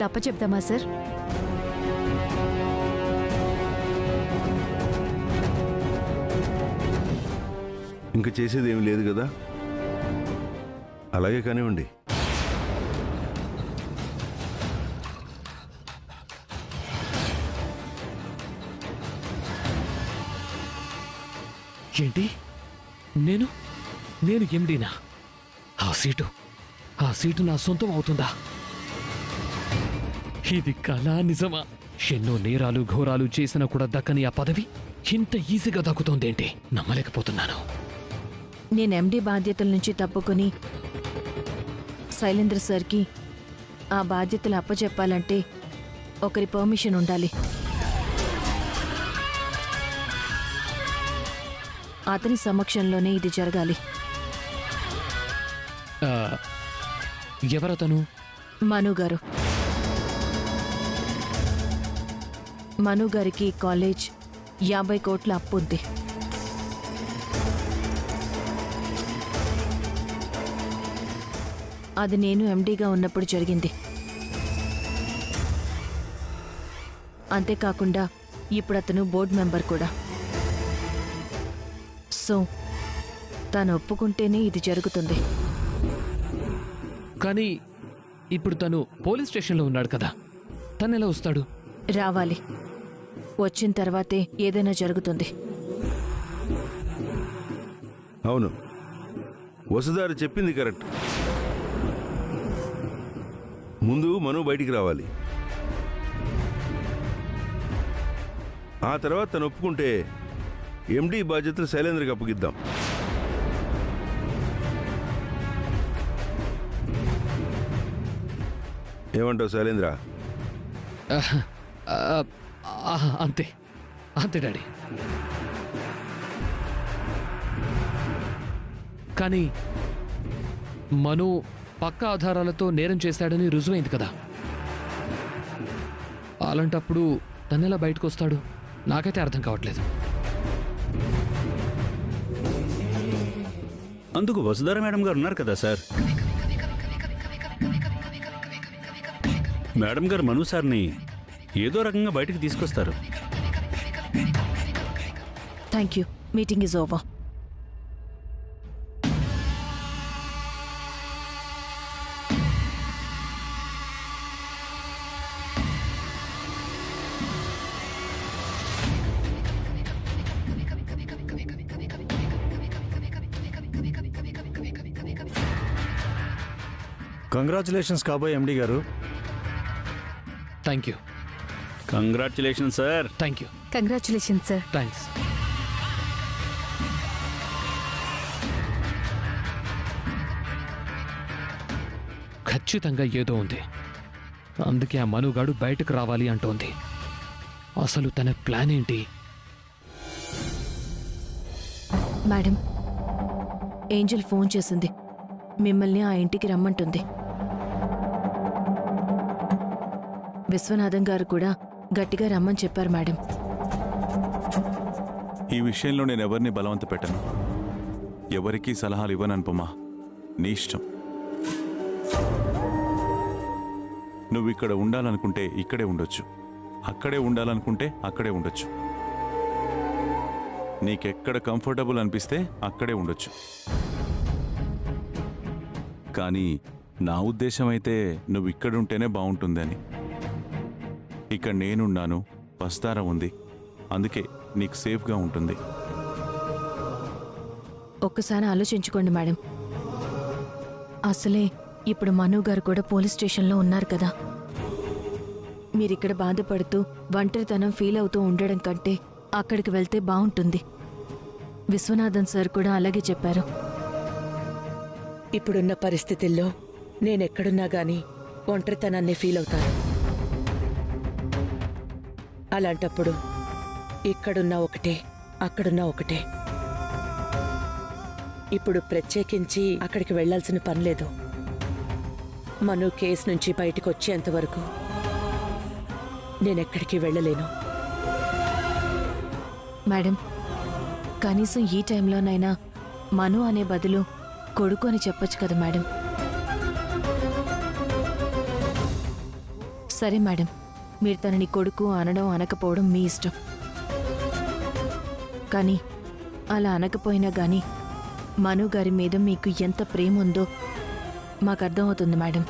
తప్ప చెప్తామా సార్? ఇంకా చేసేది ఏమి లేదు కదా, అలాగే కానివ్వండి. ఏంటి? నేను ఎండీనా? ఆ సీటు నా సొంతం అవుతుందా? ఇది కళా నిజమా? ఎన్నో నేరాలు ఘోరాలు చేసినా కూడా దక్కని ఆ పదవి ఇంత ఈజీగా దక్కుతోందేంటి? నమ్మలేకపోతున్నాను. నేను ఎండీ బాధ్యతల నుంచి తప్పుకొని శైలేంద్ర సార్కి ఆ బాధ్యతలు అప్పచెప్పాలంటే ఒకరి పర్మిషన్ ఉండాలి. అతని సమక్షంలోనే ఇది జరగాలి. ఎవరతను? మను గారు. మను గారికి కాలేజ్ 50 కోట్ల అప్పు ఉంది. అది నేను ఎండీగా ఉన్నప్పుడు జరిగింది. అంతేకాకుండా ఇప్పుడు అతను బోర్డు మెంబర్ కూడా. సో తను ఒప్పుకుంటేనే ఇది జరుగుతుంది. కానీ ఇప్పుడు తను పోలీస్ స్టేషన్లో ఉన్నాడు కదా, తను ఎలా వస్తాడు? రావాలి. వచ్చిన తర్వాతే ఏదైనా జరుగుతుంది. అవును, వసుధార చెప్పింది కరెక్ట్. ముందు మను బయటికి రావాలి. ఆ తర్వాత తను ఒప్పుకుంటే ఎండీ బాధ్యతలు శైలేంద్రకి అప్పగిద్దాం. ఏమంటావు శైలేంద్ర? అంతే డాడీ. కానీ మను పక్క ఆధారాలతో నేరం చేశాడని రుజువైంది కదా. అలాంటప్పుడు తనెలా బయటకు వస్తాడు? నాకైతే అర్థం కావట్లేదు. అందుకు వసుధార మేడం గారు ఉన్నారు కదా సార్. మేడం గారు మను సార్ని ఏదో రకంగా బయటకు తీసుకొస్తారు. Thank you. Meeting is over. Congratulations కాబోయే ఎండి గారు. Thank you. Congratulation sir. Thank you. Congratulation sir. Thanks. ఖచ్చితంగా ఏదో ఉంది. అందుకే ఆ మనుగాడు బయటకు రావాలి అంటోంది. అసలు తన ప్లాన్ ఏంటి? మేడం, ఏంజల్ ఫోన్ చేసింది. మిమ్మల్ని ఆ ఇంటికి రమ్మంటుంది. విశ్వనాథం గారు కూడా గట్టిగా రమ్మని చెప్పారు మేడం. ఈ విషయంలో నేను ఎవరిని బలవంత పెట్టను, ఎవరికీ సలహాలు ఇవ్వను అనుపమా. నీ ఇష్టం. నువ్వు ఇక్కడ ఉండాలనుకుంటే ఇక్కడే ఉండొచ్చు, అక్కడే ఉండాలనుకుంటే అక్కడే ఉండొచ్చు. నీకెక్కడ కంఫర్టబుల్ అనిపిస్తే అక్కడే ఉండొచ్చు. కానీ నా ఉద్దేశం అయితే నువ్వు ఇక్కడుంటేనే బాగుంటుందని. ఇక్కడ నేనున్నాను, వస్తారా ఉంది, అందుకే నీకు సేఫ్గా ఉంటుంది. ఒక్కసారి ఆలోచించుకోండి మేడం. అసలే ఇప్పుడు మను గారు కూడా పోలీస్ స్టేషన్లో ఉన్నారు కదా. మీరిక్కడ బాధపడుతూ ఒంటరితనం ఫీల్ అవుతూ ఉండడం కంటే అక్కడికి వెళ్తే బాగుంటుంది. విశ్వనాథన్ సార్ కూడా అలాగే చెప్పారు. ఇప్పుడున్న పరిస్థితుల్లో నేనెక్కడున్నా గానీ ఒంటరితనాన్ని ఫీల్ అవుతాను. అలాంటప్పుడు ఇక్కడున్నా ఒకటే, అక్కడున్నా ఒకటే. ఇప్పుడు ప్రత్యేకించి అక్కడికి వెళ్లాల్సిన పనిలేదు. మను కేసు నుంచి బయటకు వచ్చేంతవరకు నేనెక్కడికి వెళ్ళలేను. మేడం, కనీసం ఈ టైంలోనైనా మను అనే బదులు కొడుకు అని చెప్పొచ్చు కదా మేడం. సరే మేడం, మీరు తనని కొడుకు అనడం అనకపోవడం మీ ఇష్టం. కానీ అలా అనకపోయినా గానీ మను గారి మీద మీకు ఎంత ప్రేమ ఉందో మాకు అర్థమవుతుంది మేడం.